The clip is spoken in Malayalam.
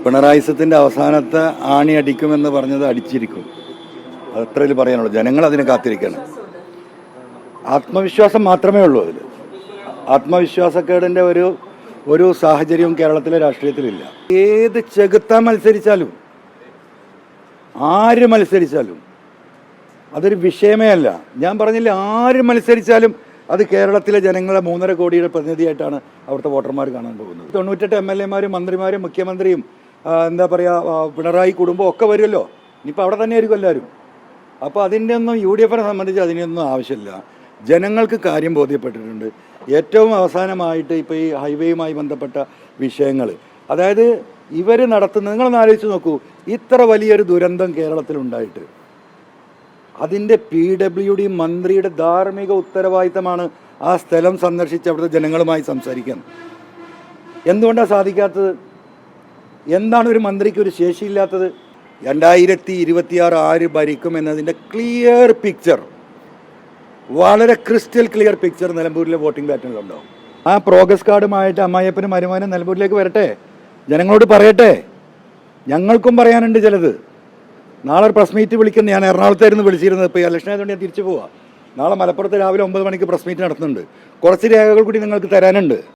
പിണറായിസത്തിൻ്റെ അവസാനത്തെ ആണി അടിക്കുമെന്ന് പറഞ്ഞത് അടിച്ചിരിക്കും. അത്രയിൽ പറയാനുള്ളൂ. ജനങ്ങൾ അതിനെ കാത്തിരിക്കണം. ആത്മവിശ്വാസം മാത്രമേ ഉള്ളൂ അതിൽ. ആത്മവിശ്വാസക്കേടിൻ്റെ ഒരു സാഹചര്യവും കേരളത്തിലെ രാഷ്ട്രീയത്തിലില്ല. ഏത് ചെകുത്താൻ മത്സരിച്ചാലും, ആര് മത്സരിച്ചാലും അതൊരു വിഷയമേ അല്ല. ഞാൻ പറഞ്ഞില്ല, ആര് മത്സരിച്ചാലും അത് കേരളത്തിലെ ജനങ്ങളെ 3.5 കോടിയുടെ പ്രതിനിധിയായിട്ടാണ് അവിടുത്തെ വോട്ടർമാർ കാണാൻ പോകുന്നത്. 98 MLA-മാരും മന്ത്രിമാരും മുഖ്യമന്ത്രിയും എന്താ പറയുക, പിണറായി കുടുംബം ഒക്കെ വരുമല്ലോ. ഇനിയിപ്പോൾ അവിടെ തന്നെ ആയിരിക്കും എല്ലാവരും. അപ്പോൾ അതിൻ്റെ ഒന്നും UDF-നെ സംബന്ധിച്ച് അതിനൊന്നും ആവശ്യമില്ല. ജനങ്ങൾക്ക് കാര്യം ബോധ്യപ്പെട്ടിട്ടുണ്ട്. ഏറ്റവും അവസാനമായിട്ട് ഇപ്പോൾ ഈ ഹൈവേയുമായി ബന്ധപ്പെട്ട വിഷയങ്ങൾ, അതായത് ഇവർ നടത്തുന്ന, നിങ്ങളൊന്ന് ആലോചിച്ച് നോക്കൂ, ഇത്ര വലിയൊരു ദുരന്തം കേരളത്തിലുണ്ടായിട്ട് അതിൻ്റെ PWD മന്ത്രിയുടെ ധാർമ്മിക ഉത്തരവാദിത്തമാണ് ആ സ്ഥലം സന്ദർശിച്ച് അവിടുത്തെ ജനങ്ങളുമായി സംസാരിക്കാൻ. എന്തുകൊണ്ടാണ് സാധിക്കാത്തത്? എന്താണ് ഒരു മന്ത്രിക്ക് ഒരു ശേഷിയില്ലാത്തത്? 2026 ആര് ഭരിക്കും എന്നതിൻ്റെ ക്ലിയർ പിക്ചർ, വളരെ ക്രിസ്റ്റൽ ക്ലിയർ പിക്ചർ നിലമ്പൂരിലെ വോട്ടിംഗ് പാറ്റേണിലുണ്ടാവും. ആ പ്രോഗ്രസ് കാർഡുമായിട്ട് അമ്മായിയപ്പനും മരുമകനും നിലമ്പൂരിലേക്ക് വരട്ടെ, ജനങ്ങളോട് പറയട്ടെ. ഞങ്ങൾക്കും പറയാനുണ്ട് ചിലത്. നാളെ ഒരു പ്രസ് മീറ്റ് വിളിക്കുന്നത്, ഞാൻ എറണാകുളത്തായിരുന്നു വിളിച്ചിരുന്നത്. ഇപ്പോൾ ഈ ഇലക്ഷൻ ആയതുകൊണ്ട് ഞാൻ തിരിച്ചു പോവാം. നാളെ മലപ്പുറത്ത് രാവിലെ 9 മണിക്ക് പ്രസ് മീറ്റ് നടത്തുന്നുണ്ട്. കുറച്ച് രേഖകൾ കൂടി നിങ്ങൾക്ക് തരാനുണ്ട്.